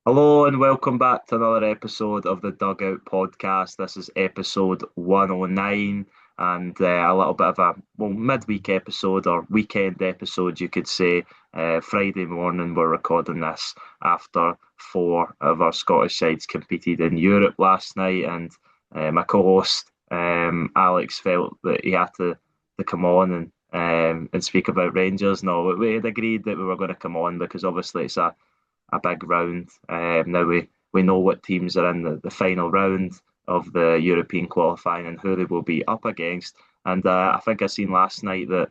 Hello and welcome back to another episode of the Dugout podcast. This is episode 109 and a little bit of a midweek episode or weekend episode, you could say. Friday morning, we're recording this after four of our Scottish sides competed in Europe last night, and my co-host Alex felt that he had to come on and speak about Rangers. No, we had agreed that we were going to come on because obviously it's a big round. Now we know what teams are in the final round of the European qualifying and who they will be up against. And I think I seen last night that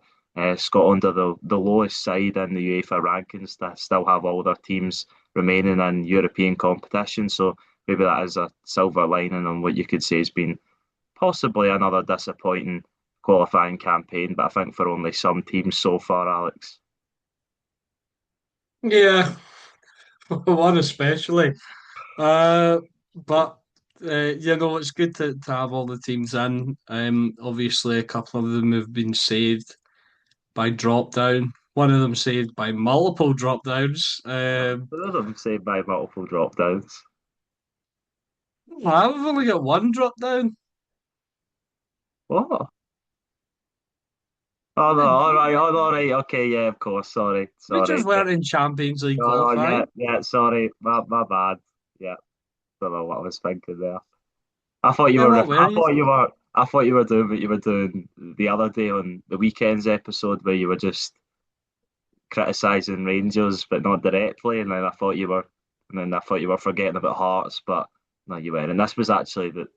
Scotland are the lowest side in the UEFA rankings to still have all their teams remaining in European competition. So maybe that is a silver lining on what you could say has been possibly another disappointing qualifying campaign, but I think for only some teams so far, Alex. Yeah, one especially. Uh, but it's good to have all the teams in. Obviously, a couple of them have been saved by drop down. One of them saved by multiple drop downs. Some of them say by multiple drop downs. I've only got one drop down. What? Oh no! All right! Oh, all right! Okay, yeah, of course. Sorry, Rangers sorry. Yeah. weren't in Champions League No, no, yeah, qualifying. yeah. Sorry, my bad. Yeah, don't know what I was thinking there. I thought you Yeah, were. what were I you? thought you were. I thought you were doing what you were doing the other day on the weekend's episode where you were just criticising Rangers, but not directly. And then I thought you were. And then I thought you were forgetting about Hearts, but no, you weren't. And this was actually the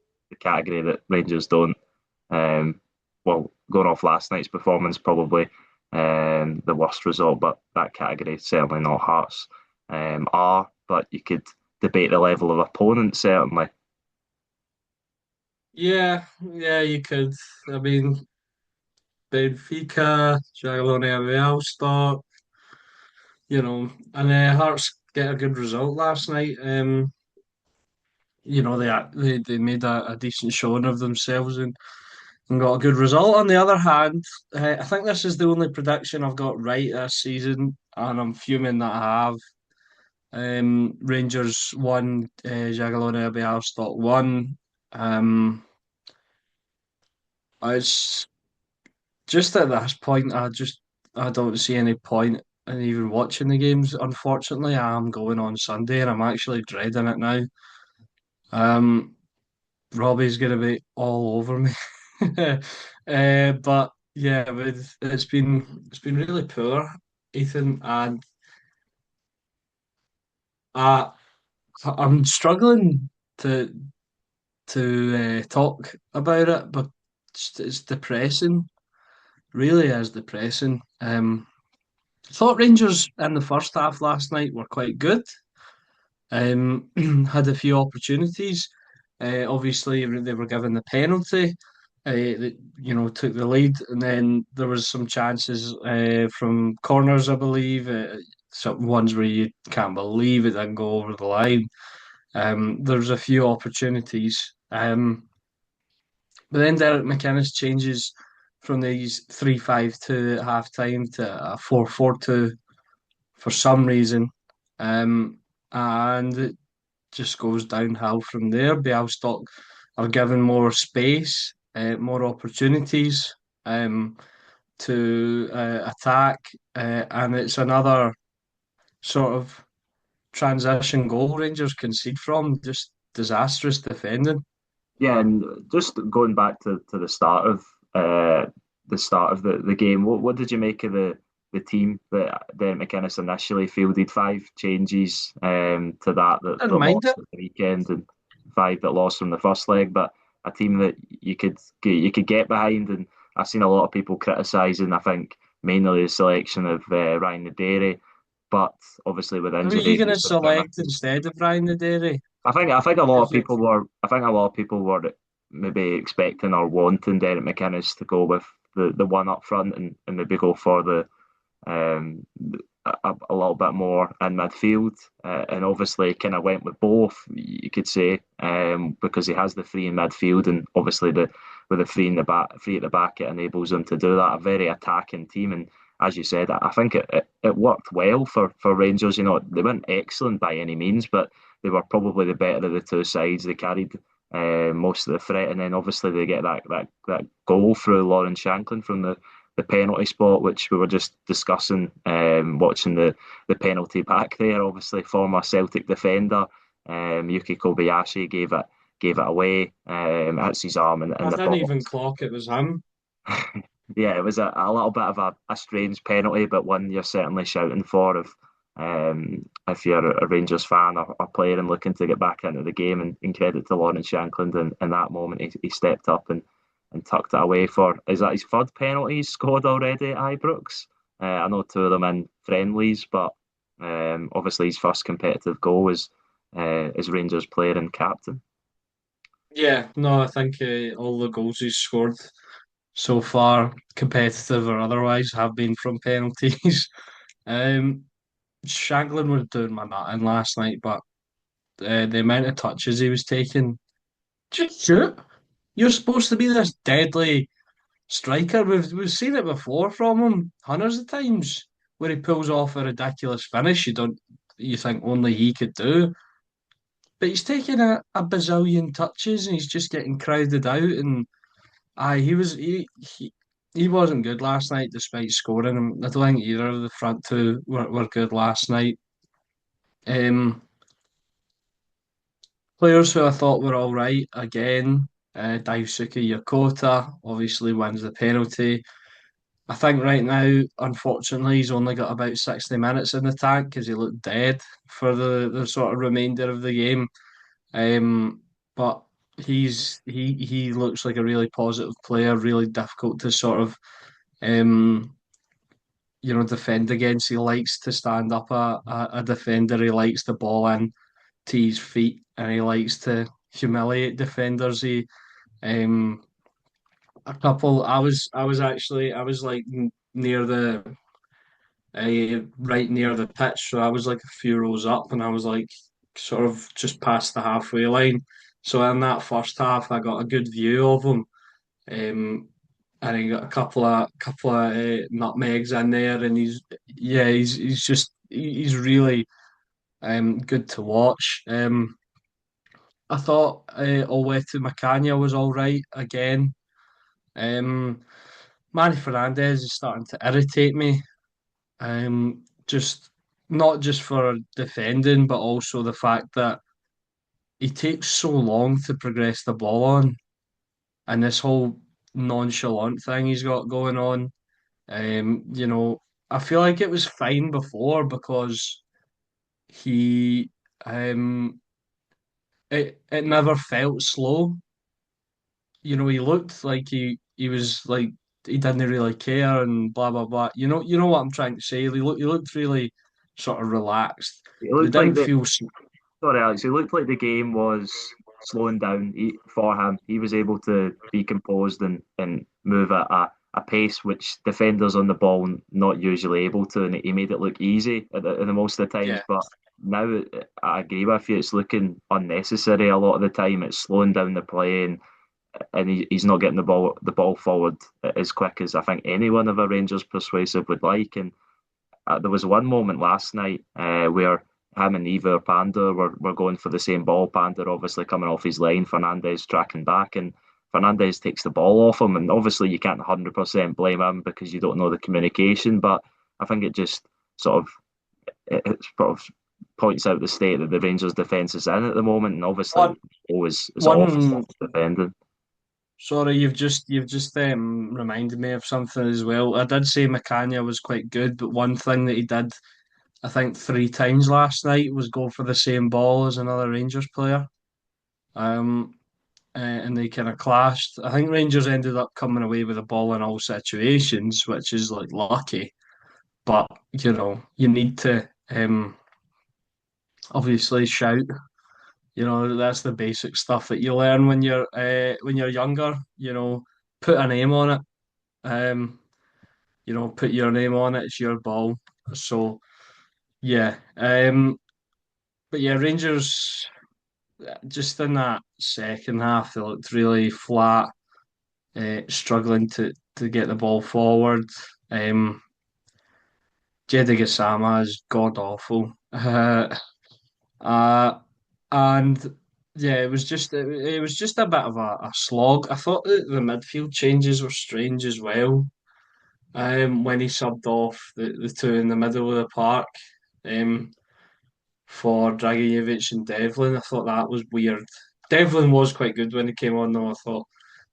category that Rangers don't. Um, well, going off last night's performance, probably the worst result, but that category certainly not Hearts are. But you could debate the level of opponent, certainly. Yeah, you could. I mean, Benfica, Jagiellonia Real stock, and Hearts get a good result last night. They made a decent showing of themselves and got a good result. On the other hand, I think this is the only prediction I've got right this season, and I'm fuming that I have. Rangers won, Jagiellonia Białystok won. Um, it's just at this point, I don't see any point in even watching the games. Unfortunately, I am going on Sunday, and I'm actually dreading it now. Um, Robbie's gonna be all over me. But yeah, it's been really poor, Ethan, and I I'm struggling to talk about it, but it's depressing. Really is depressing. I thought Rangers in the first half last night were quite good. Had a few opportunities. Obviously, they were given the penalty. That took the lead, and then there was some chances from corners, I believe. Some ones where you can't believe it didn't go over the line. There's a few opportunities. But then Derek McInnes changes from these 3-5-2 at half time to a 4-4-2 for some reason. And it just goes downhill from there. Białystok are given more space, more opportunities to attack, and it's another sort of transition goal Rangers concede from. Just disastrous defending. Yeah, and just going back to the start of the game, what did you make of the team that McInnes initially fielded? Five changes to that Didn't mind lost it. at the weekend, and five that lost from the first leg. But a team that you could get behind, and I've seen a lot of people criticising. I think mainly the selection of Ryan Naderi, but obviously with Who are you injuries, going to he's been a bit select missing. instead of Ryan Naderi? I think a lot of If it, people were. I think a lot of people were maybe expecting or wanting Derek McInnes to go with the one up front and maybe go for um, a little bit more in midfield. And obviously, kind of went with both. You could say because he has the free in midfield, and obviously the with the free in the back, free at the back, it enables him to do that. A very attacking team, and as you said, I think it worked well for Rangers. You know, they weren't excellent by any means, but they were probably the better of the two sides. They carried most of the threat, and then obviously they get that goal through Lauren Shanklin from the penalty spot, which we were just discussing, watching the penalty back there. Obviously, former Celtic defender Yuki Kobayashi gave it away. Hits his arm in I the didn't box. even clock it was him. Yeah, it was a little bit of a strange penalty, but one you're certainly shouting for if you're a Rangers fan or player and looking to get back into the game. And credit to Lawrence Shankland in that moment, he stepped up and tucked it away for. Is that his third penalty he's scored already at Ibrox? I know two of them in friendlies, but obviously his first competitive goal was as Rangers player and captain. Yeah, no, I think all the goals he's scored so far, competitive or otherwise, have been from penalties. Um, Shaglin was doing my nutting last night, but the amount of touches he was taking, just shoot. You're supposed to be this deadly striker. We've seen it before from him hundreds of times, where he pulls off a ridiculous finish. You think only he could do, but he's taking a bazillion touches and he's just getting crowded out. And he wasn't good last night despite scoring. And I don't think either of the front two were good last night. Um, Players who I thought were all right again. Daisuke Yokota obviously wins the penalty. I think right now, unfortunately, he's only got about 60 minutes in the tank because he looked dead for the sort of remainder of the game. Um, but he looks like a really positive player, really difficult to sort of um, defend against. He likes to stand up a defender. He likes the ball in to his feet, and he likes to humiliate defenders. He um, a couple. I was like near the right near the pitch, so I was like a few rows up, and I was like sort of just past the halfway line. So in that first half, I got a good view of him. Um, and he got a couple of nutmegs in there, and he's really good to watch. I thought Olwetu Macania was all right again. Um, Manny Fernandez is starting to irritate me. Just not just for defending, but also the fact that he takes so long to progress the ball on, and this whole nonchalant thing he's got going on. You know, I feel like it was fine before because he it never felt slow. You know, he looked like he was like he didn't really care and blah blah blah. You know what I'm trying to say. He looked really sort of relaxed. It They looked like didn't the feel. Sorry, Alex. It looked like the game was slowing down for him. He was able to be composed and move at a pace which defenders on the ball not usually able to, and he made it look easy at the most of the times. Yeah, But now I agree with you. It's looking unnecessary a lot of the time. It's slowing down the play, and he's not getting the ball forward as quick as I think any one of our Rangers persuasive would like. And there was one moment last night where him and Eva Panda were going for the same ball. Panda obviously coming off his line, Fernandez tracking back, and Fernandez takes the ball off him. And obviously, you can't 100% blame him because you don't know the communication. But I think it just sort of it sort of points out the state that the Rangers' defence is in at the moment. And obviously, one always is awful one. defending. Sorry, you've just reminded me of something as well. I did say Macania was quite good, but one thing that he did, I think, three times last night was go for the same ball as another Rangers player. Um, and they kind of clashed. I think Rangers ended up coming away with the ball in all situations, which is like lucky. But you need to obviously shout. That's the basic stuff that you learn when you're younger. Put a name on it. Um, put your name on it. It's your ball. So yeah. But yeah, Rangers just in that second half they looked really flat, struggling to get the ball forward. Um, Jedi Gasama is god awful. Uh, and yeah, it was just a bit of a slog. I thought that the midfield changes were strange as well. When he subbed off the two in the middle of the park, um, for Dragicevic and Devlin, I thought that was weird. Devlin was quite good when he came on, though. I thought,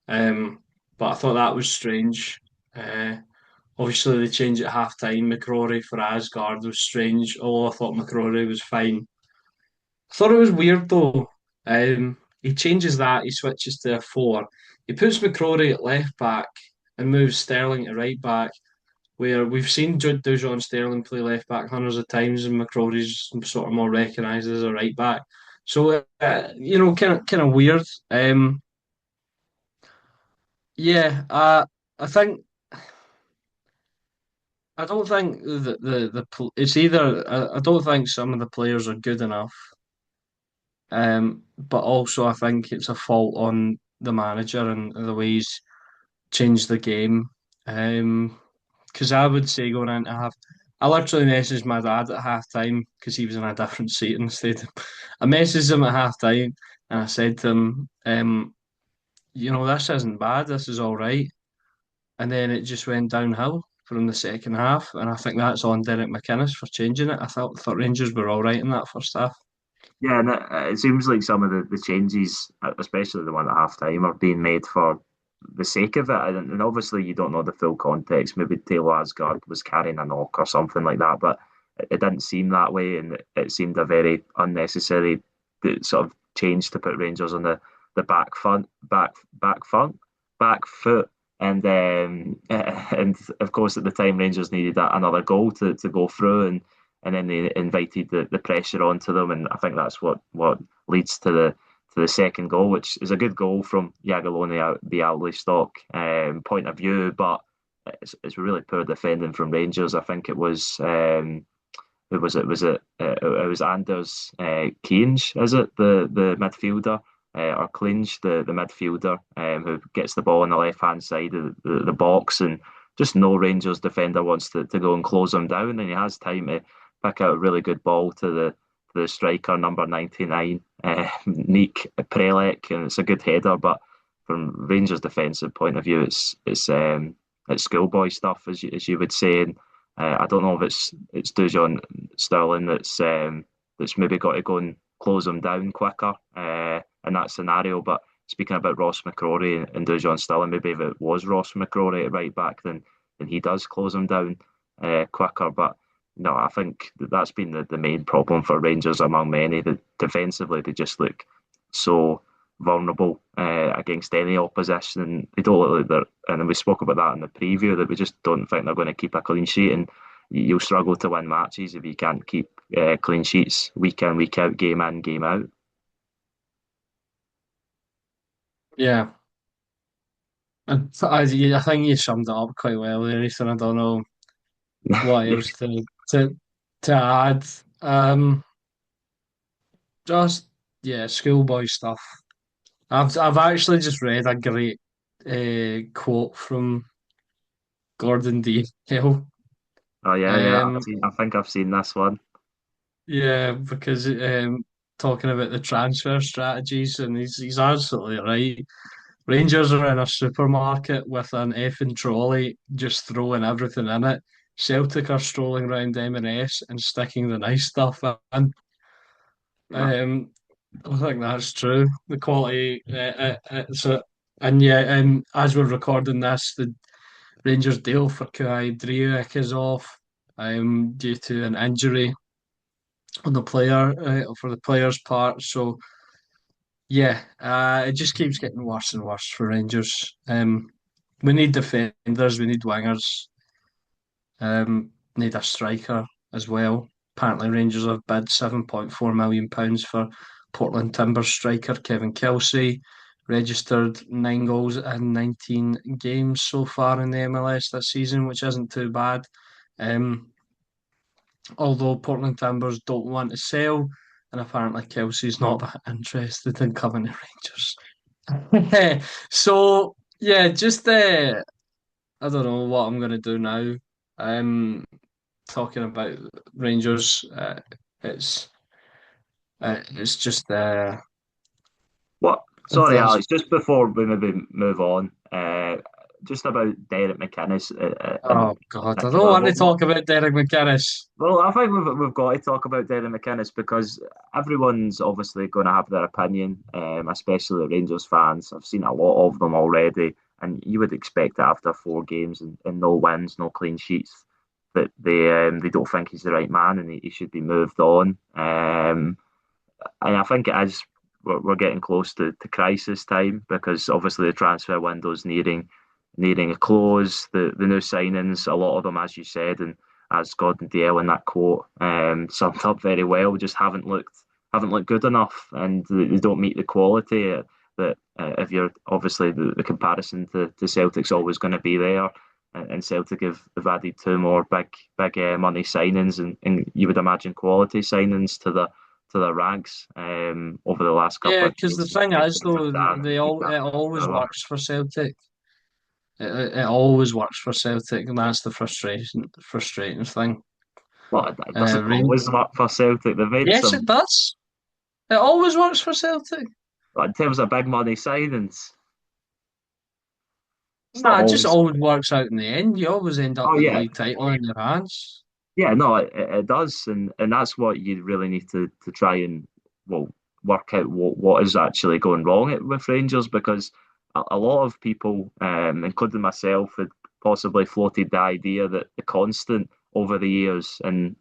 um, but I thought that was strange. Uh, Obviously, they changed at half time. McCrory for Asgard was strange, although I thought McCrory was fine. I thought it was weird though. He changes that, he switches to a four. He puts McCrory at left back and moves Sterling to right back, where we've seen Jude Dujon Sterling play left back hundreds of times, and McCrory's sort of more recognised as a right back. So, kind of weird. Yeah, I think I don't think it's either I don't think some of the players are good enough, but also I think it's a fault on the manager and the way he's changed the game. Because I would say going into half, I literally messaged my dad at half time because he was in a different seat in the stadium. I messaged him at half time and I said to him, this isn't bad, this is all right. And then it just went downhill from the second half, and I think that's on Derek McInnes for changing it. I thought Rangers were all right in that first half. Yeah, and it seems like some of the changes, especially the one at halftime, are being made for the sake of it. And obviously, you don't know the full context. Maybe Taylor Asgard was carrying a knock or something like that, but it didn't seem that way, and it seemed a very unnecessary sort of change to put Rangers on the back foot. And of course, at the time, Rangers needed another goal to go through, and then they invited the pressure onto them, and I think that's what leads to the second goal, which is a good goal from Jagiellonian Bialystok point of view, but it's really poor defending from Rangers. I think it was it was Anders Kinge, is it the midfielder? Or Clinch, the midfielder, who gets the ball on the left hand side of the box, and just no Rangers defender wants to go and close him down, and he has time to pick out a really good ball to the striker number 99, Nick Prelec, and it's a good header. But from Rangers' defensive point of view, it's schoolboy stuff, as you would say. And I don't know if it's Dujon Sterling that's maybe got to go and close him down quicker in that scenario. But speaking about Ross McCrory and Dujon Sterling, maybe if it was Ross McCrory at right back, then he does close him down quicker. But no, I think that's been the main problem for Rangers among many. That defensively they just look so vulnerable against any opposition, and they don't look like they're. And we spoke about that in the preview that we just don't think they're going to keep a clean sheet, and you'll struggle to win matches if you can't keep clean sheets week in, week out, game in, game out. Yeah, I think you summed it up quite well there, Ethan. I don't know what Yeah, else to to add. Just yeah, schoolboy stuff. I've actually just read a great quote from Gordon D. Hill. oh yeah. Um, I think I've seen this one. yeah, because talking about the transfer strategies, and he's absolutely right. Rangers are in a supermarket with an effing trolley, just throwing everything in it. Celtic are strolling around M&S and sticking the nice stuff in. Yeah, Um, I think that's true. The quality, and yeah, as we're recording this, the Rangers deal for Kuai Driek is off, due to an injury on the player, for the player's part. So yeah, it just keeps getting worse and worse for Rangers. We need defenders, we need wingers, need a striker as well. Apparently, Rangers have bid £7.4 million for Portland Timbers striker Kevin Kelsey. Registered 9 goals in 19 games so far in the MLS this season, which isn't too bad. Um, Although Portland Timbers don't want to sell, and apparently Kelsey's not that interested in coming to Rangers. So yeah, just I don't know what I'm gonna do now. Um, talking about Rangers. It's it's just What? Sorry, unfortunate. Alex. Just before we maybe move on, just about Derek McInnes in Oh God, I don't particular. want to talk about Derek McInnes. Well, I think we've got to talk about Derek McInnes because everyone's obviously going to have their opinion, especially the Rangers fans. I've seen a lot of them already, and you would expect that after 4 games and no wins, no clean sheets, that they don't think he's the right man and he should be moved on. And I think it is we're getting close to crisis time because obviously the transfer window's nearing a close. The new signings, a lot of them, as you said, and as Gordon Dale in that quote summed up very well, just haven't looked good enough, and they don't meet the quality that if you're obviously the comparison to Celtic's always going to be there. And Celtic have added 2 more big money signings, and you would imagine quality signings to their ranks over the last couple Yeah, of because the years. thing is Guys like though, Dan and they all it always whatever. works for Celtic. It always works for Celtic, and that's the frustrating thing. Well, it doesn't Rain. always work for Celtic. They've made Yes, it some, does. It always works for Celtic. in terms of big money signings, it's not Nah, it just always. always works out in the end. You always end up Oh with the yeah, league title in your hands. yeah, no, it does, and that's what you really need to try and well work out what is actually going wrong with Rangers because a lot of people, including myself, had possibly floated the idea that the constant over the years and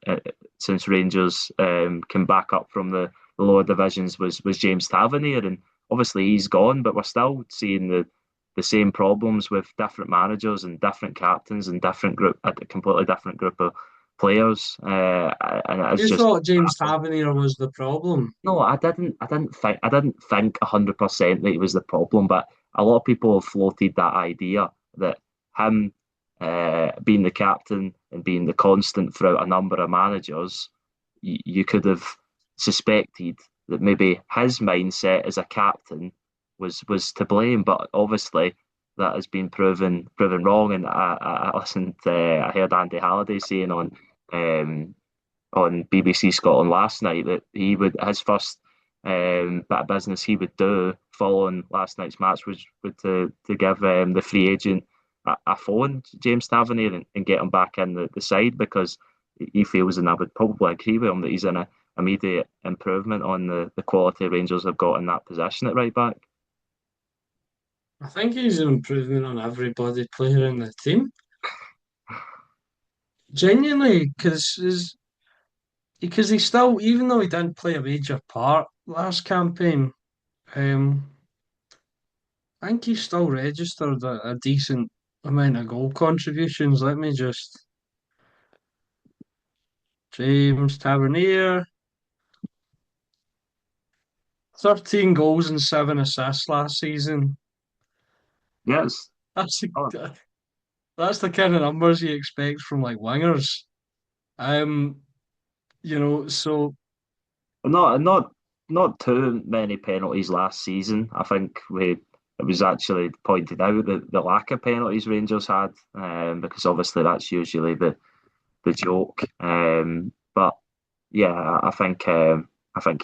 since Rangers came back up from the lower divisions was James Tavernier, and obviously he's gone, but we're still seeing the same problems with different managers and different captains and a completely different group of players, and it's You just thought James baffling. Tavernier was the problem. No, I didn't. I didn't think 100% that he was the problem, but a lot of people have floated that idea that him being the captain and being the constant throughout a number of managers, you could have suspected that maybe his mindset as a captain was to blame, but obviously that has been proven wrong. And I listened. I heard Andy Halliday saying um, on BBC Scotland last night that he would his first bit of business he would do following last night's match was would to give the free agent a phone, James Tavernier, and get him back in the side because he feels, and I would probably agree with him, that he's in a immediate improvement on the quality Rangers have got in that position at right back. I think he's an improvement on every bloody player in the team. Genuinely, because he still, even though he didn't play a major part last campaign, um, I think he still registered a decent amount of goal contributions. Let me just James Tavernier, 13 goals and 7 assists last season. Yes. That's Oh, the, that's the kind of numbers you expect from like wingers. Um, so not too many penalties last season. I think we it was actually pointed out that the lack of penalties Rangers had, because obviously that's usually the joke. But yeah, I think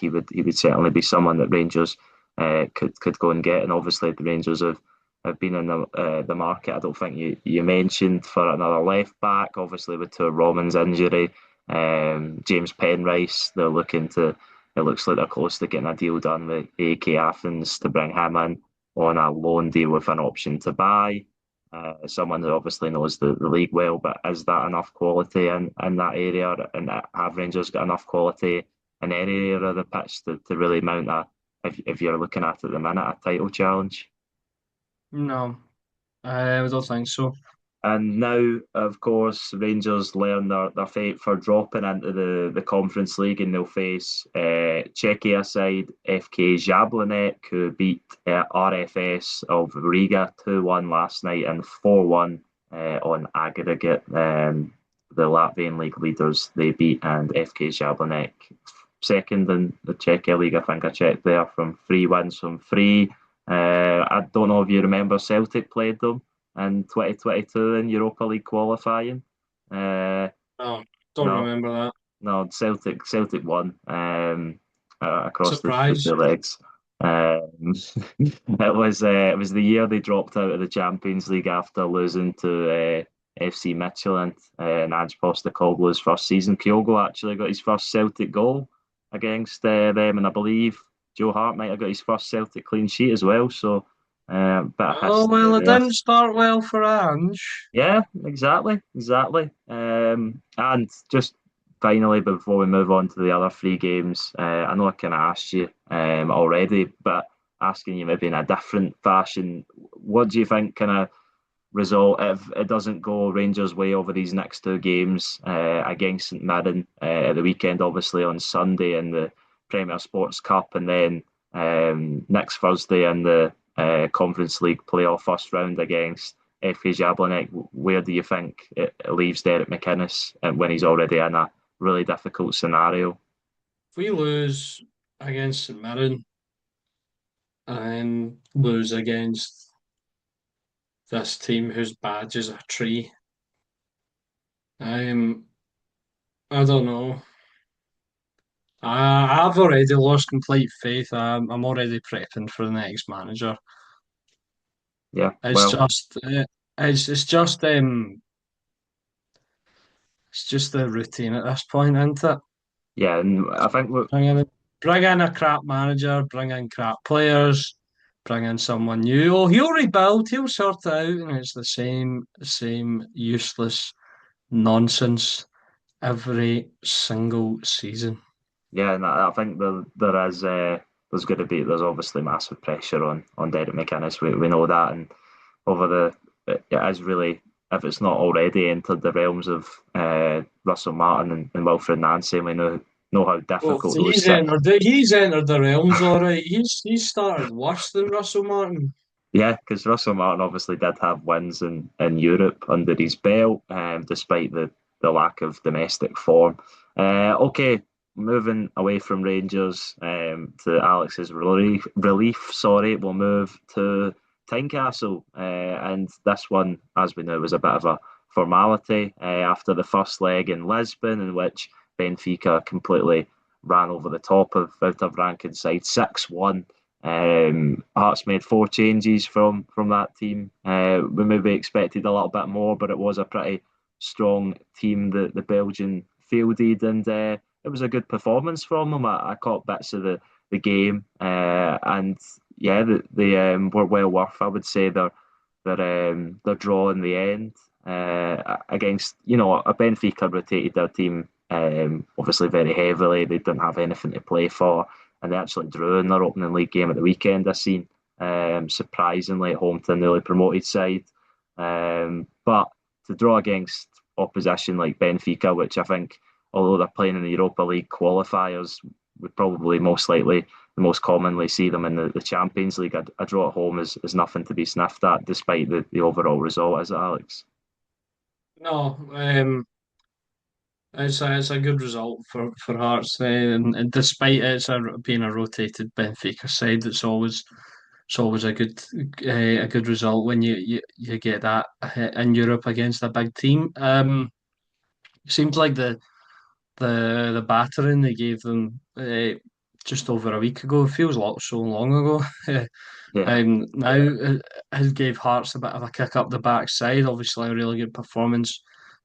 he would certainly be someone that Rangers could go and get, and obviously the Rangers have been in the market. I don't think you mentioned for another left back, obviously with Tor Roman's injury, James Penrice. They're looking to. It looks like they're close to getting a deal done with AK Athens to bring him in on a loan deal with an option to buy. Someone that obviously knows the league well, but is that enough quality in that area? And have Rangers got enough quality in any area of the pitch to really mount if you're looking at it at the minute, a title challenge? no, I don't think so. And now, of course, Rangers learn their fate for dropping into the Conference League, and they'll face Czechia side FK Jablanek, who beat RFS of Riga 2-1 last night and 4-1 on aggregate. The Latvian league leaders they beat, and FK Jablanek second in the Czechia league. I think I checked there from 3 wins from three. I don't know if you remember Celtic played them in 2022 in Europa League qualifying. Uh, No. Don't No, remember that. no, Celtic won across the two Surprise. legs. It was the year they dropped out of the Champions League after losing to FC Midtjylland, and Ange Postecoglou's first season. Kyogo actually got his first Celtic goal against them, and I believe Joe Hart might have got his first Celtic clean sheet as well. So, bit of Oh, history well, it there. didn't start well for Ange. Yeah, exactly. And just finally, before we move on to the other three games, I know I kind of asked you already, but asking you maybe in a different fashion, what do you think kind of result if it doesn't go Rangers' way over these next two games against St Mirren at the weekend, obviously on Sunday in the Premier Sports Cup, and then next Thursday in the Conference League playoff first round against FK Jablonek? Where do you think it leaves Derek McInnes when he's already in a really difficult scenario? If we lose against St Mirren and lose against this team whose badge is a tree, um, I don't know. I've already lost complete faith. I'm already prepping for the next manager. Yeah, It's well, just, it's just the routine at this point, isn't it? yeah, and I think Bring in, bring in a crap manager, bring in crap players, bring in someone new. Oh, he'll rebuild, he'll sort it out, and it's the same useless nonsense every single season. yeah, and I think there is there's obviously massive pressure on Derek McInnes. We know that, and over it is really, if it's not already entered the realms of Russell Martin and Wilfred Nancy, and we know how Well, difficult those sit. he's entered the realms all right. He's started worse than Russell Martin. Yeah, because Russell Martin obviously did have wins in Europe under his belt, despite the lack of domestic form. Okay, moving away from Rangers to Alex's relief. Sorry, we'll move to Tynecastle, and this one, as we know, was a bit of a formality after the first leg in Lisbon, in which Benfica completely ran over the top of out of ranking side 6-1. Hearts made four changes from that team. We maybe expected a little bit more, but it was a pretty strong team that the Belgian fielded, and it was a good performance from them. I caught bits of the game, and yeah, they were well worth, I would say, their draw in the end against a Benfica rotated their team obviously very heavily. They didn't have anything to play for, and they actually drew in their opening league game at the weekend. I seen surprisingly at home to a newly promoted side, but to draw against opposition like Benfica, which I think, although they're playing in the Europa League qualifiers, would probably most commonly see them in the Champions League. A draw at home is nothing to be sniffed at, despite the overall result, is it, Alex? No, it's a good result for Hearts, and despite being a rotated Benfica side, it's always a good result when you get that in Europe against a big team. It seems like the battering they gave them just over a week ago feels so long ago. Yeah, Now it gave Hearts a bit of a kick up the backside. Obviously, a really good performance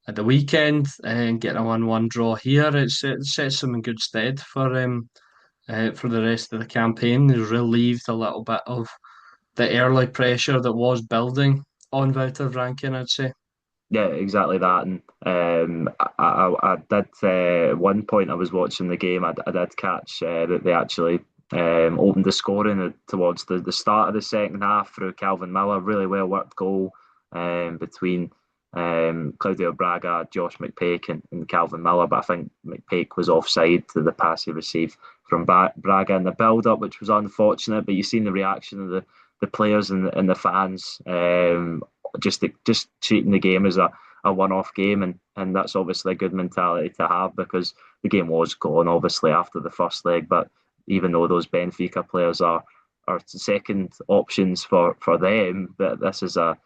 at the weekend and getting a 1-1 draw here. It sets them in good stead for the rest of the campaign. They relieved a little bit of the early pressure that was building on Wouter Rankin, I'd say. yeah, exactly that. And I did at one point I was watching the game. I did catch that they actually opened the scoring towards the start of the second half through Calvin Miller. Really well worked goal between Claudio Braga, Josh McPake, and Calvin Miller. But I think McPake was offside to the pass he received from Braga in the build up, which was unfortunate. But you've seen the reaction of the players and the fans. Just treating the game as a one-off game, and that's obviously a good mentality to have, because the game was gone obviously after the first leg. But even though those Benfica players are second options for them, that this is a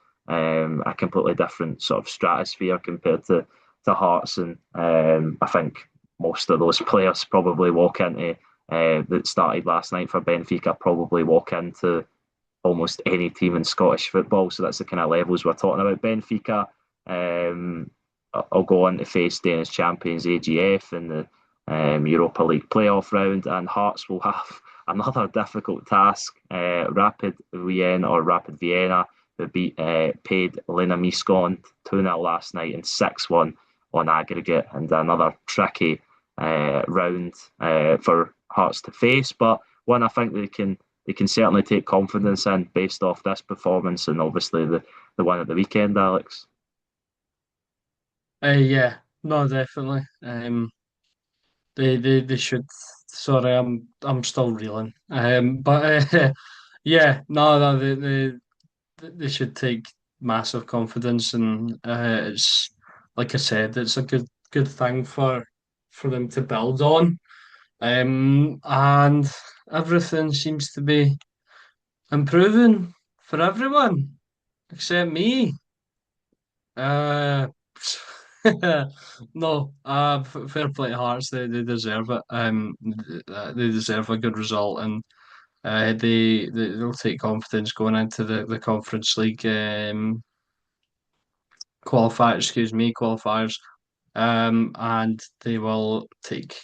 completely different sort of stratosphere compared to to Hearts, and I think most of those players probably walk into that started last night for Benfica probably walk into almost any team in Scottish football. So that's the kind of levels we're talking about. Benfica, um, I'll go on to face Danish champions AGF in the Europa League playoff round, and Hearts will have another difficult task. Rapid Vienna, who paid Lena Miscon 2-0 last night and 6-1 on aggregate, and another tricky round for Hearts to face, but one I think they can certainly take confidence in based off this performance and obviously the one at the weekend, Alex. Yeah, no, definitely. They should. Sorry, I'm still reeling. But yeah, no, they should take massive confidence, and it's like I said, it's a good thing for them to build on. And everything seems to be improving for everyone except me. Uh, no, fair play to Hearts. They deserve it. They deserve a good result, and they'll take confidence going into the Conference League qualifiers. And they will take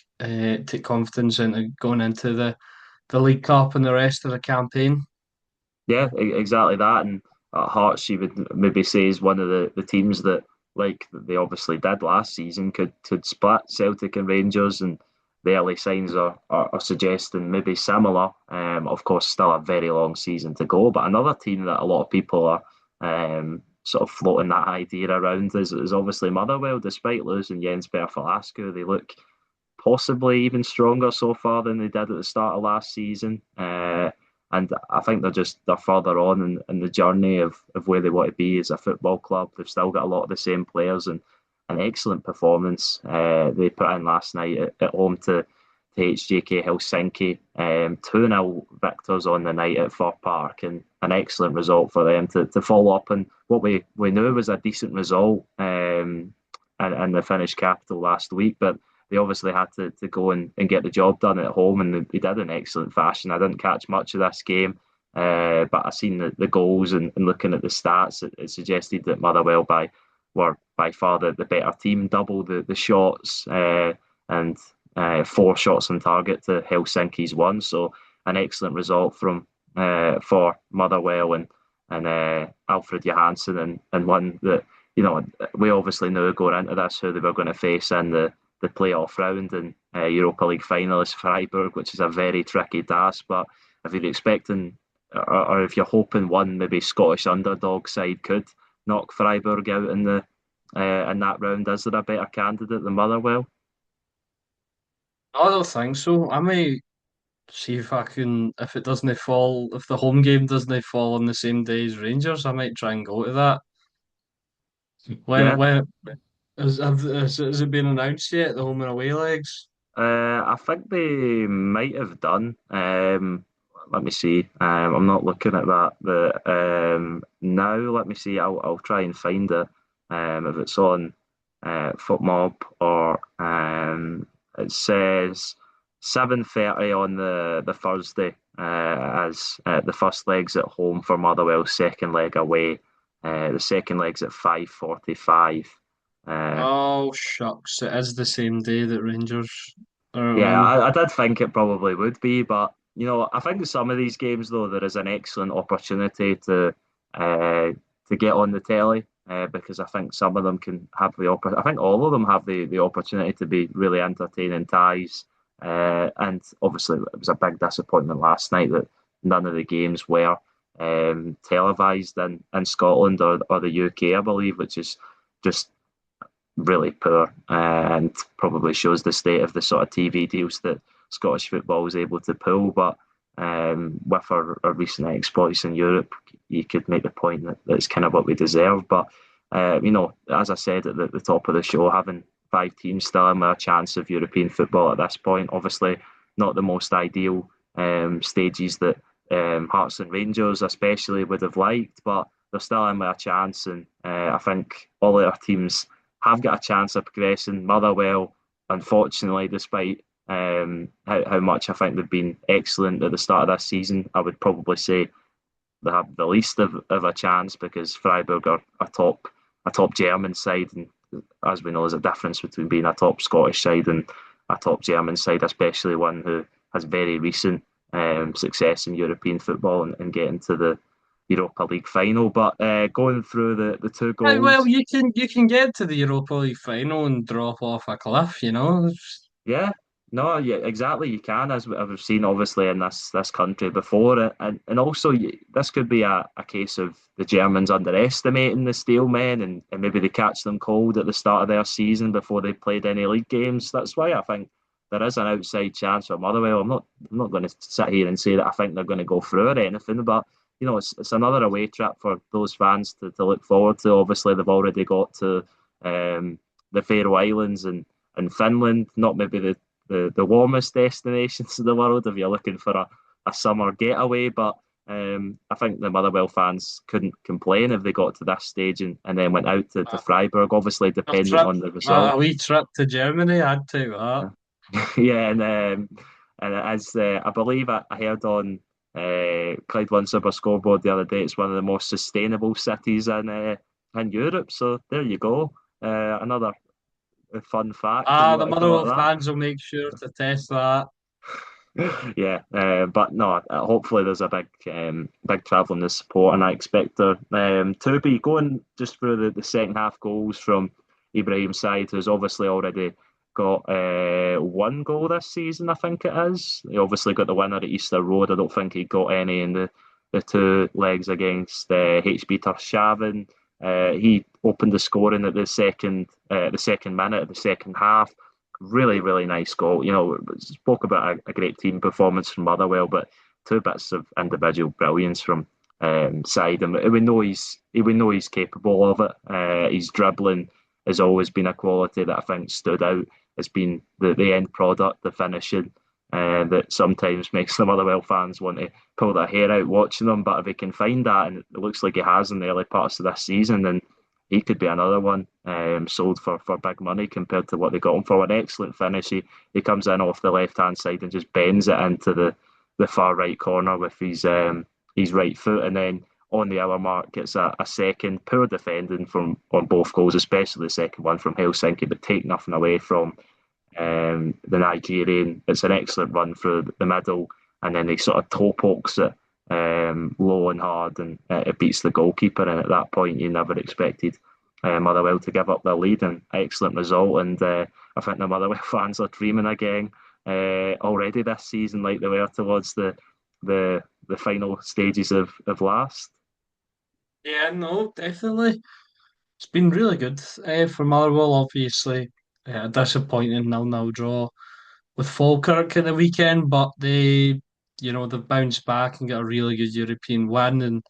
confidence into going into the League Cup and the rest of the campaign. Yeah, exactly that. And at Hearts, you would maybe say is one of the teams that, like they obviously did last season, could split Celtic and Rangers, and the early signs are suggesting maybe similar. Of course, still a very long season to go, but another team that a lot of people are sort of floating that idea around is obviously Motherwell. Despite losing Jens Berfalasco, they look possibly even stronger so far than they did at the start of last season. And I think they're further on in the journey of where they want to be as a football club. They've still got a lot of the same players and an excellent performance they put in last night at home to HJK Helsinki. 2-0 victors on the night at Fir Park, and an excellent result for them to follow up on what we knew was a decent result in the Finnish capital last week. But they obviously had to go and get the job done at home, and they did in excellent fashion. I didn't catch much of this game, but I seen the goals and looking at the stats, it suggested that Motherwell were by far the better team, double the shots and 4 shots on target to Helsinki's one. So an excellent result from for Motherwell and Alfred Johansson, and one that we obviously knew going into this who they were going to face in the playoff round, and Europa League finalist Freiburg, which is a very tricky task. But if you're expecting, or if you're hoping one maybe Scottish underdog side could knock Freiburg out in that round, is there a better candidate than Motherwell? I don't think so. I may see if I can, if it doesn't fall, if the home game doesn't fall on the same day as Rangers, I might try and go to that. Yeah, When has it been announced yet? The home and away legs? I think they might have done. Let me see. I'm not looking at that. Now, let me see. I'll try and find it. If it's on FootMob or it says 7:30 on the Thursday as the first leg's at home for Motherwell, second leg away. The second leg's at 5:45. Uh, Oh, shucks. It is the same day that Rangers are Yeah, on. I did think it probably would be, but I think some of these games though there is an excellent opportunity to get on the telly because I think some of them can have I think all of them have the opportunity to be really entertaining ties. And obviously it was a big disappointment last night that none of the games were televised in Scotland or the UK, I believe, which is just really poor and probably shows the state of the sort of TV deals that Scottish football was able to pull. But with our recent exploits in Europe, you could make the point that it's kind of what we deserve. But as I said at the top of the show, having 5 teams still have a chance of European football at this point, obviously not the most ideal stages that Hearts and Rangers especially would have liked, but they're still in with a chance, and I think all of our teams have got a chance of progressing. Motherwell, unfortunately, despite how much I think they've been excellent at the start of this season, I would probably say they have the least of a chance because Freiburg are a top German side, and as we know, there's a difference between being a top Scottish side and a top German side, especially one who has very recent success in European football and getting to the Europa League final. But going through the two Well, goals, you can get to the Europa League final and drop off a cliff, you know. yeah, no, yeah, exactly. You can, as we've seen, obviously in this country before, and also this could be a case of the Germans underestimating the Steelmen, and maybe they catch them cold at the start of their season before they played any league games. That's why I think there is an outside chance for Motherwell. I'm not going to sit here and say that I think they're going to go through or anything, but it's another away trip for those fans to look forward to. Obviously, they've already got to the Faroe Islands and Finland, not maybe the warmest destinations in the world if you're looking for a summer getaway. But I think the Motherwell fans couldn't complain if they got to this stage and then went out to A, Freiburg, obviously a dependent trip, on the a result. wee trip to Germany, I'd take that. Yeah, and as I believe I heard on Clyde One Super Scoreboard the other day, it's one of the most sustainable cities in Europe. So there you go, another fun fact if you The want to call Motherwell it fans will make sure to test that. that. Yeah, but no, hopefully there's a big travelling the support, and I expect there to be going just through the second half goals from Ibrahim Said, who's obviously already got one goal this season, I think it is. He obviously got the winner at Easter Road. I don't think he got any in the two legs against HB Tórshavn. He opened the scoring at the second minute of the second half. Really, really nice goal. Spoke about a great team performance from Motherwell, but two bits of individual brilliance from side, and we know he's capable of it. His dribbling has always been a quality that I think stood out. It's been the end product, the finishing, that sometimes makes the Motherwell fans want to pull their hair out watching them. But if he can find that, and it looks like he has in the early parts of this season, then he could be another one sold for big money compared to what they got him for. An excellent finish. He comes in off the left hand side and just bends it into the far right corner with his right foot, and then on the hour mark gets a second. Poor defending from on both goals, especially the second one from Helsinki, but take nothing away from the Nigerian. It's an excellent run through the middle, and then he sort of toe pokes it low and hard, and it beats the goalkeeper. And at that point, you never expected Motherwell to give up their lead. And excellent result. And I think the Motherwell fans are dreaming again already this season, like they were towards the final stages of last. Yeah, no, definitely. It's been really good for Motherwell, obviously. A disappointing 0-0 draw with Falkirk at the weekend, but they've bounced back and got a really good European win,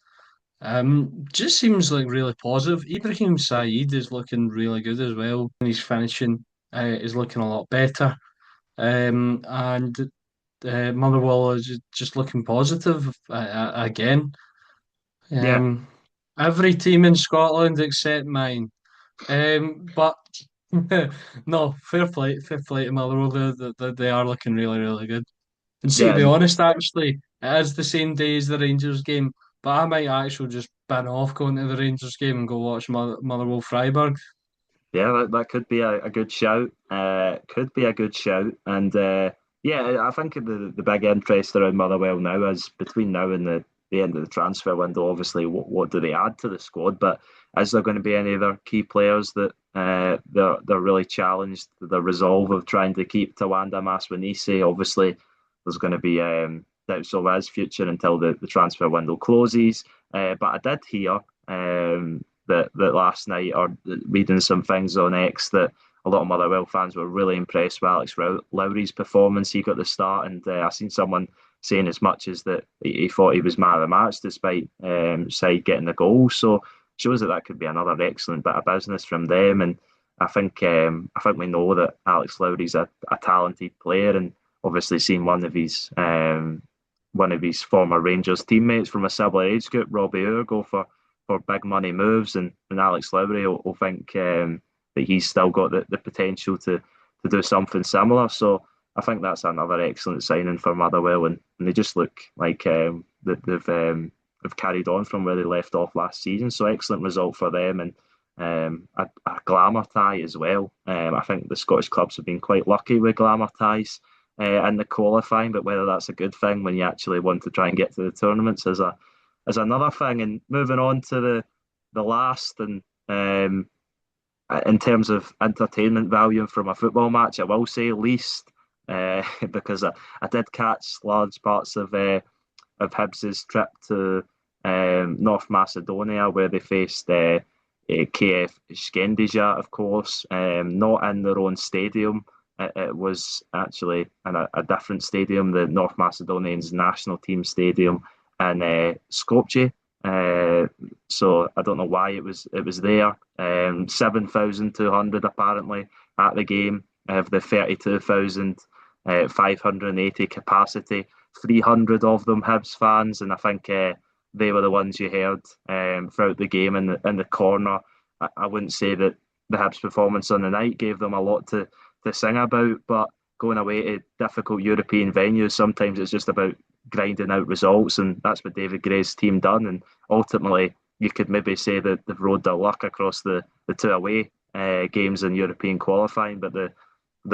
and just seems like really positive. Ibrahim Said is looking really good as well, and his finishing is looking a lot better. And Motherwell is just looking positive again. Yeah, Um, every team in Scotland except mine. But no, fair play to Motherwell. They are looking really, really good. And see, to yeah, be honest, actually, it is the same day as the Rangers game, but I might actually just bin off going to the Rangers game and go watch Motherwell Freiburg. yeah. That could be a good shout. Could be a good shout. And yeah, I think the big interest around Motherwell now is between now and the end of the transfer window. Obviously, what do they add to the squad? But is there going to be any other key players that they're really challenged? The resolve of trying to keep Tawanda Maswanisi. Obviously, there's going to be doubts of his future until the transfer window closes. But I did hear that last night, or reading some things on X, that a lot of Motherwell fans were really impressed with Alex Lowry's performance. He got the start, and I seen someone saying as much as that he thought he was man of the match despite side getting the goal. So shows that could be another excellent bit of business from them. And I think we know that Alex Lowry's a talented player, and obviously seen one of his former Rangers teammates from a similar age group, Robbie Howe, go for big money moves, and Alex Lowry will think that he's still got the potential to do something similar. So I think that's another excellent signing for Motherwell, and they just look like that they've carried on from where they left off last season. So excellent result for them, and a glamour tie as well. I think the Scottish clubs have been quite lucky with glamour ties in the qualifying, but whether that's a good thing when you actually want to try and get to the tournaments is another thing. And moving on to the last, and in terms of entertainment value from a football match, I will say least, because I did catch large parts of Hibs's trip to North Macedonia, where they faced KF Skendija, of course, not in their own stadium. It was actually in a different stadium, the North Macedonians national team stadium in Skopje. So I don't know why it was there. 7,200 apparently at the game of the 32,580 capacity. 300 of them Hibs fans, and I think they were the ones you heard throughout the game in the corner. I wouldn't say that the Hibs performance on the night gave them a lot to sing about, but going away to difficult European venues, sometimes it's just about grinding out results, and that's what David Gray's team done. And ultimately, you could maybe say that they've rode their luck across the two away games in European qualifying, but the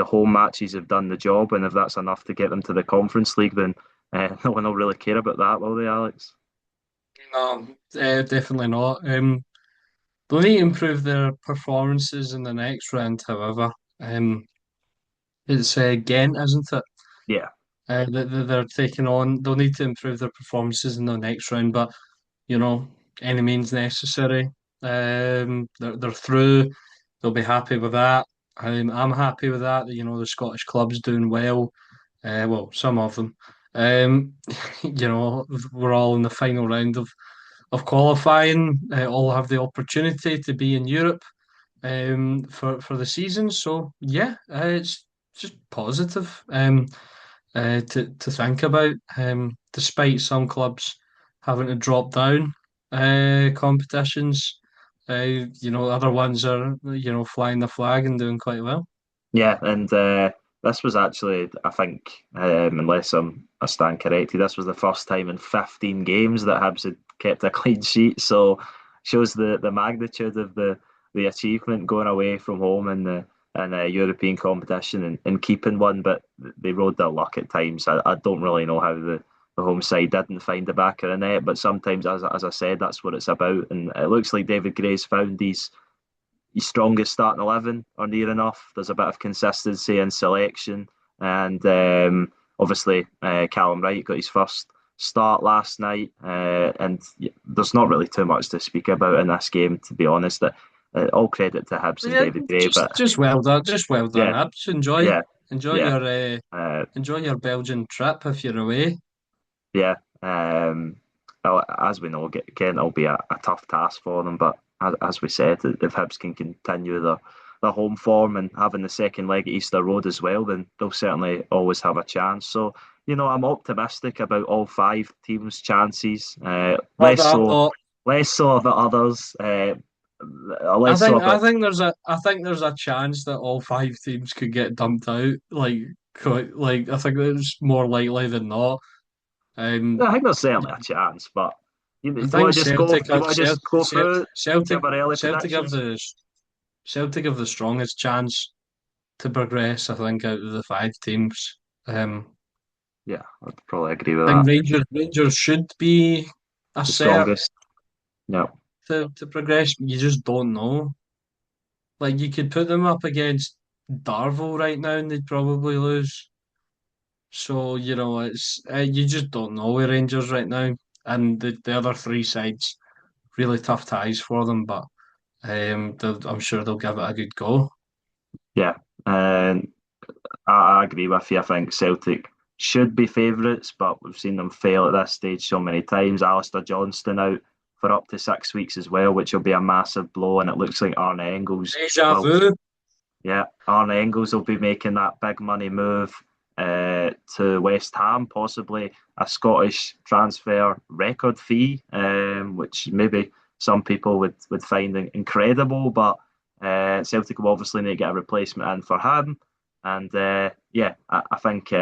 home matches have done the job, and if that's enough to get them to the Conference League, then no one will really care about that, will they, Alex? No, definitely not. They'll need to improve their performances in the next round, however. It's Ghent, isn't it? Yeah, They're taking on. They'll need to improve their performances in the next round, but you know, any means necessary. They're through. They'll be happy with that. I'm happy with that. You know, the Scottish club's doing well. Well, some of them. Um, you know, we're all in the final round of qualifying. All have the opportunity to be in Europe for the season. So yeah, it's just positive to think about. Despite some clubs having to drop down competitions, you know, other ones are flying the flag and doing quite well. yeah, and this was actually, I think, unless I stand corrected, this was the first time in 15 games that Hibs had kept a clean sheet. So shows the magnitude of the achievement going away from home in a European competition and keeping one. But they rode their luck at times. I don't really know how the home side didn't find the back of the net, but sometimes, as I said, that's what it's about. And it looks like David Gray's found his strongest starting 11 or near enough. There's a bit of consistency in selection, and obviously Callum Wright got his first start last night, and there's not really too much to speak about in this game, to be honest. All credit to Hibs and Yeah, David Gray, but just well done, yeah, Abs. Enjoy, yeah, enjoy yeah, your uh, enjoy your Belgian trip if you're away. yeah. As we know, Kent will be a tough task for them, but as we said, if Hibs can continue the home form and having the second leg at Easter Road as well, then they'll certainly always have a chance. So, I'm optimistic about all five teams' chances. But I'm not. Less so about others. Less so about I think there's a chance that all five teams could get dumped out. Like I think it's more likely than not. Um, I think there's certainly a chance, but I do you think want to just go? Do Celtic you have want to just go through give Celtic our early Celtic have predictions? Celtic have the strongest chance to progress. I think out of the five teams. Yeah, I'd probably agree with I think that. Rangers should be a The cert strongest. Yeah, to progress. You just don't know. Like you could put them up against Darvel right now, and they'd probably lose. So you know, it's you just don't know with Rangers right now, and the other three sides really tough ties for them, but I'm sure they'll give it a good go. yeah. And I agree with you. I think Celtic should be favourites, but we've seen them fail at this stage so many times. Alistair Johnston out for up to 6 weeks as well, which will be a massive blow. And it looks like Arne Engels Deja will, vu. yeah, Arne Engels will be making that big money move to West Ham, possibly a Scottish transfer record fee, which maybe some people would find incredible, but Celtic will obviously need to get a replacement in for him. And yeah, I think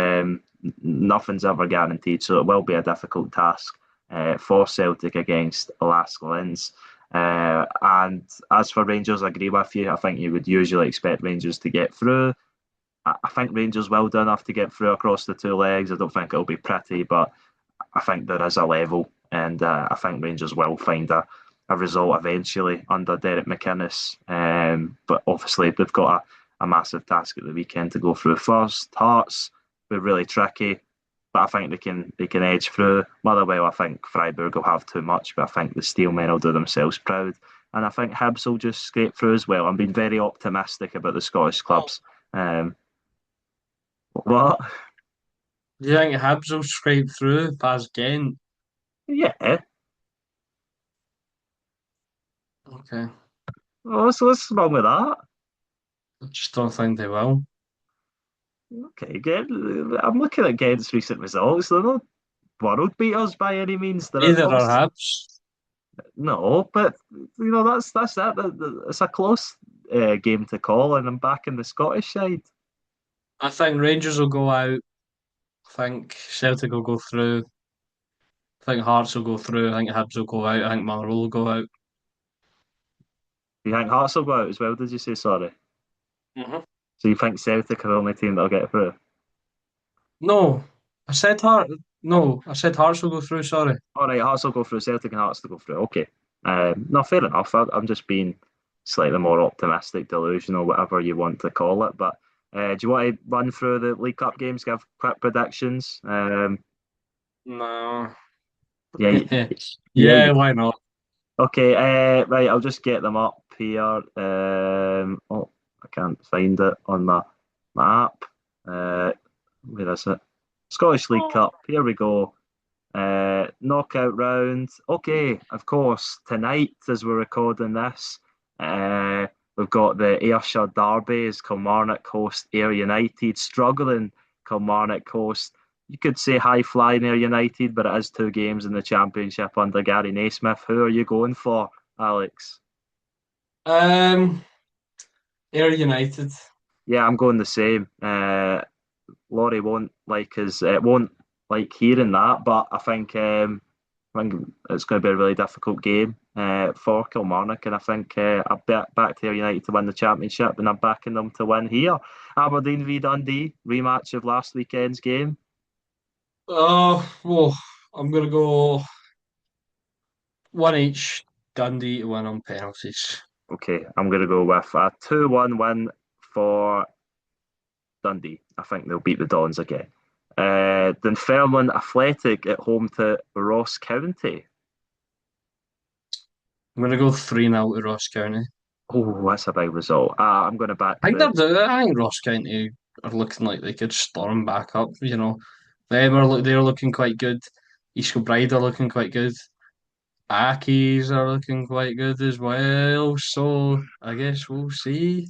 nothing's ever guaranteed, so it will be a difficult task for Celtic against Lask Linz. And as for Rangers, I agree with you. I think you would usually expect Rangers to get through. I think Rangers will do enough to get through across the two legs. I don't think it'll be pretty, but I think there is a level, and I think Rangers will find a result eventually under Derek McInnes. But obviously, they've got a massive task at the weekend to go through first. Hearts were really tricky, but I think they can edge through. Motherwell, I think Freiburg will have too much, but I think the Steelmen will do themselves proud. And I think Hibs will just scrape through as well. I'm being very optimistic about the Scottish Oh, clubs. What? do you think Hibs will scrape through past Ghent? Yeah. Okay. Oh, so what's wrong with that? I just don't think they will. Okay, I'm looking at Gent's recent results. They're not world beaters by any means. They're at Neither are most Hibs. no, but that's it. It's a close game to call, and I'm back in the Scottish side. I think Rangers will go out. I think Celtic will go through. I think Hearts will go through. I think Hibs will go out. I think Motherwell will go out. You think Hearts will go out as well? Did you say sorry? Hmm. So you think Celtic are the only team that'll get through? No, I said Heart. No, I said Hearts will go through. Sorry. All right, Hearts will go through. Celtic and Hearts to go through. Okay, no, fair enough. I'm just being slightly more optimistic, delusional, whatever you want to call it. But do you want to run through the League Cup games? Give quick predictions. No. Yeah, yeah. Yeah, why not? Okay, right. I'll just get them up here. Oh, I can't find it on my app. Where is it? Scottish League Cup. Here we go. Knockout round. Okay, of course. Tonight, as we're recording this, we've got the Ayrshire Derby as Kilmarnock host Ayr United. Struggling Kilmarnock host. You could say high flying Ayr United, but it is two games in the Championship under Gary Naismith. Who are you going for, Alex? Um, Ayr United. Yeah, I'm going the same. Laurie won't like hearing that, but I think it's going to be a really difficult game for Kilmarnock, and I think I'll bet back to United to win the championship, and I'm backing them to win here. Aberdeen v Dundee rematch of last weekend's game. Oh, I'm gonna go one each. Dundee to win on penalties. Okay, I'm going to go with a 2-1 win for Dundee. I think they'll beat the Dons again. Dunfermline Athletic at home to Ross County. I'm gonna go 3-0 to Ross County. Oh, that's a big result. I'm going to back I think Ross County are looking like they could storm back up. They're looking quite good. East Kilbride are looking quite good. Accies are looking quite good as well. So I guess we'll see.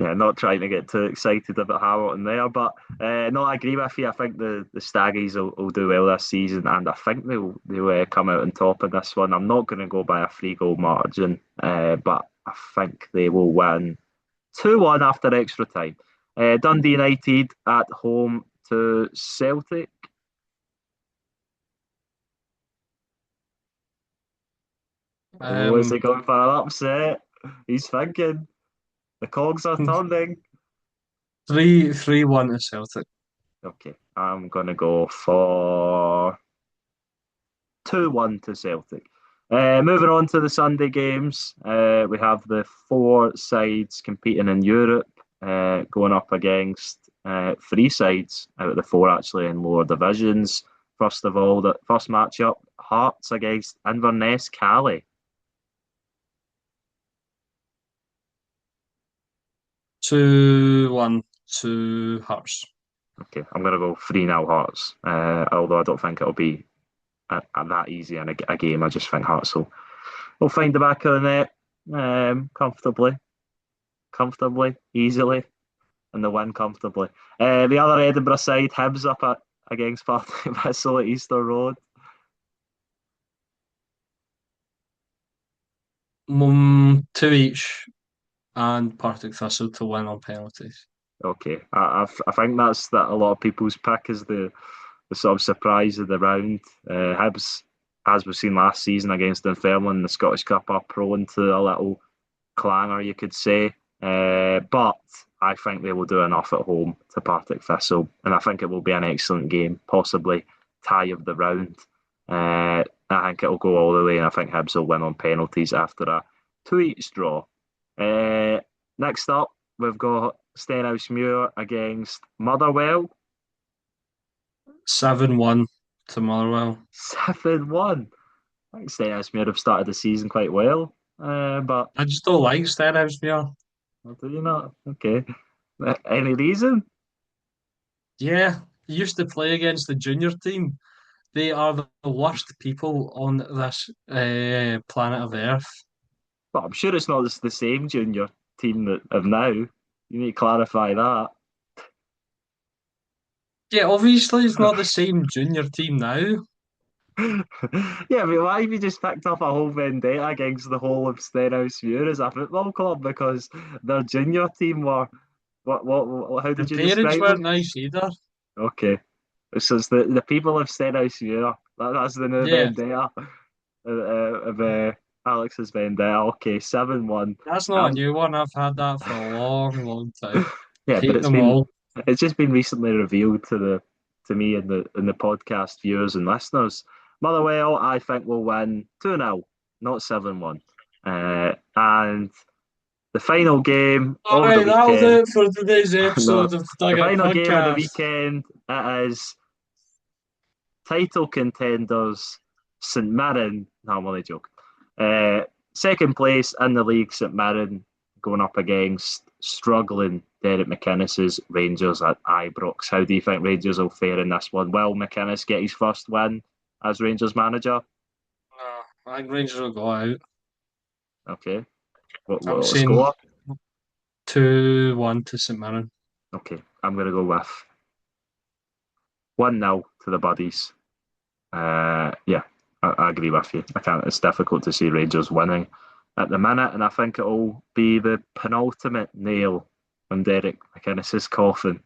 yeah, not trying to get too excited about Hamilton there, but no, I agree with you. I think the Staggies will do well this season, and I think they'll come out on top of this one. I'm not going to go by a 3 goal margin, but I think they will win 2-1 after extra time. Dundee United at home to Celtic. Oh, is he Um, going for an upset? He's thinking the cogs are turning. 3-1 to Celtic. Okay, I'm going to go for 2-1 to Celtic. Moving on to the Sunday games, we have the four sides competing in Europe, going up against three sides out of the four actually in lower divisions. First of all, the first matchup, Hearts against Inverness Cali. 2-1 to Hearts. Okay, I'm going to go 3-0 Hearts, although I don't think it'll be that easy in a game. I just think Hearts will find the back of the net comfortably, easily, and they win comfortably. The other Edinburgh side, Hibs against Partick Thistle at Easter Road. Two each. and Partick Thistle to win on penalties. Okay, I think that's that a lot of people's pick is the sort of surprise of the round. Hibs, as we've seen last season against Dunfermline in the Scottish Cup, are prone to a little clanger, you could say. But I think they will do enough at home to Partick Thistle, and I think it will be an excellent game, possibly tie of the round. I think it will go all the way, and I think Hibs will win on penalties after a 2-each draw. Next up, we've got Stenhousemuir against Motherwell. 7-1 to Motherwell. 7-1. I think Stenhousemuir have started the season quite well, but I just don't like Stenhousemuir. do you not? Okay. Any reason? Yeah, he used to play against the junior team. They are the worst people on this planet of Earth. But I'm sure it's not the same junior team that of now. You need to clarify that. Yeah, obviously it's not the same junior team now. Yeah, I mean, why have you just picked up a whole vendetta against the whole of Stenhousemuir as a football club because their junior team were how The did you parents describe weren't them? nice either. Okay, so it's the people of Stenhousemuir. That's the new Yeah, vendetta of Alex's vendetta. Okay, 7-1. that's not a Um, new one. I've had that for a long, long time. yeah, but Hate them all. it's just been recently revealed to me and the podcast viewers and listeners. Motherwell, I think will win 2-0, not 7-1. And the final game All of the right, that'll weekend, do it for today's no, episode of the the Dugout final game of the Podcast. weekend, it is title contenders St Mirren. No, I'm only joking. Second place in the league, St Mirren going up against struggling Derek McInnes' Rangers at Ibrox. How do you think Rangers will fare in this one? Will McInnes get his first win as Rangers manager? No, I think Rangers will go out. Okay. What I'm will saying score? 2-1 to St Mirren. Okay, I'm going to go with 1-0 to the Buddies. Yeah, I agree with you. I can't. It's difficult to see Rangers winning at the minute, and I think it'll be the penultimate nail on Derek McInnes' coffin.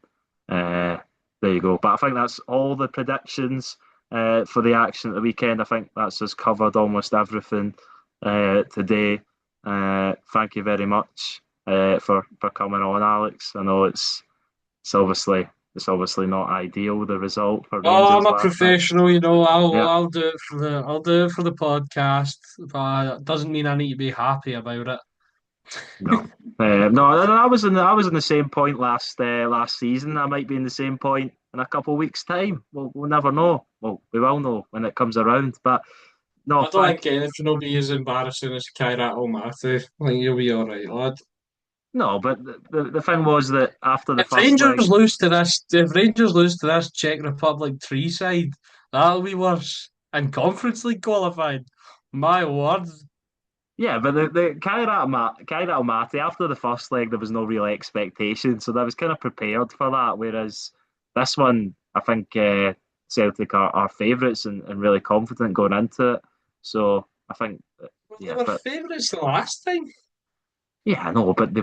Uh, there you go. But I think that's all the predictions for the action at the weekend. I think that's just covered almost everything today. Thank you very much for coming on, Alex. I know it's obviously it's obviously not ideal the result for Oh, I'm Rangers a last night. professional, you know. Yeah, I'll do it for the podcast, but it doesn't mean I need to be happy about it. no. No, I was in the same point last season. I might be in the same point in a couple of weeks' time. We'll never know. Well, we will know when it comes around. But no, I don't thank think anything will be as embarrassing as Kairat Almaty. I think you'll be all right, lad. no. But the thing was that after the If first leg, Rangers lose to this Czech Republic three side, that'll be worse. And Conference League qualified. My word. yeah. But the Kairat Almaty after the first leg, there was no real expectation, so I was kind of prepared for that. Whereas this one, I think Celtic are favourites and really confident going into it. So I think, Well, they yeah, were but favourites the last time. yeah, I know, but they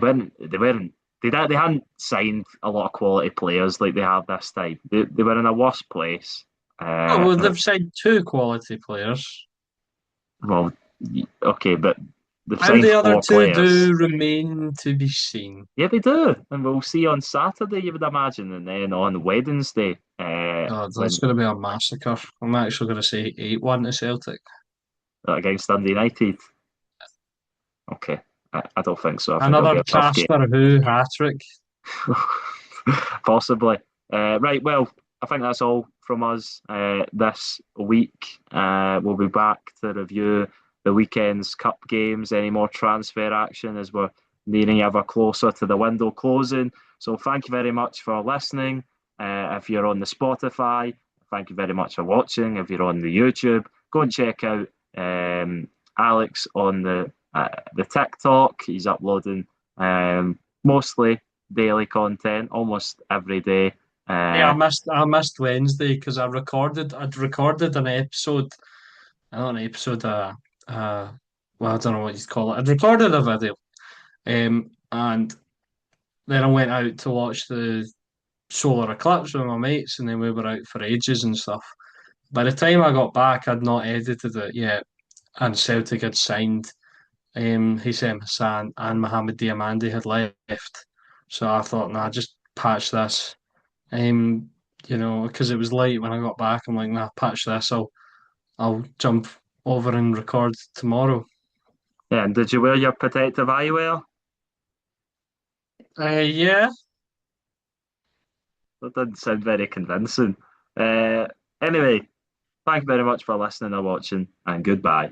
hadn't signed a lot of quality players like they have this time. They were in a worse place. Oh, well, And they've signed two quality players. well, okay, but they've How signed the other four two players. do remain to be seen. Yeah, they do, and we'll see on Saturday. You would imagine, and then on Wednesday, God, that's when going to be a massacre. I'm actually going to say 8-1 to Celtic. against Dundee United. Okay, I don't think so. I think it'll Another be a tough game. Casper Who hat-trick. Possibly. Right, well, I think that's all from us this week. We'll be back to review the weekend's cup games, any more transfer action as we're nearing ever closer to the window closing. So thank you very much for listening. If you're on the Spotify, thank you very much for watching. If you're on the YouTube, go and check out Alex on the TikTok. He's uploading mostly daily content almost every day. Yeah, Uh, I missed Wednesday because I'd recorded an episode, not an episode, well, I don't know what you'd call it. I'd recorded a video, And then I went out to watch the solar eclipse with my mates, and then we were out for ages and stuff. By the time I got back, I'd not edited it yet, and Celtic had signed Hissam Hassan and Mohamed Diamandi had left. So I thought, nah, just patch this. Um, because it was late when I got back. I'm like, nah, patch this. I'll jump over and record tomorrow. Yeah, and did you wear your protective eyewear? Yeah. That didn't sound very convincing. Uh, anyway, thank you very much for listening or watching, and goodbye.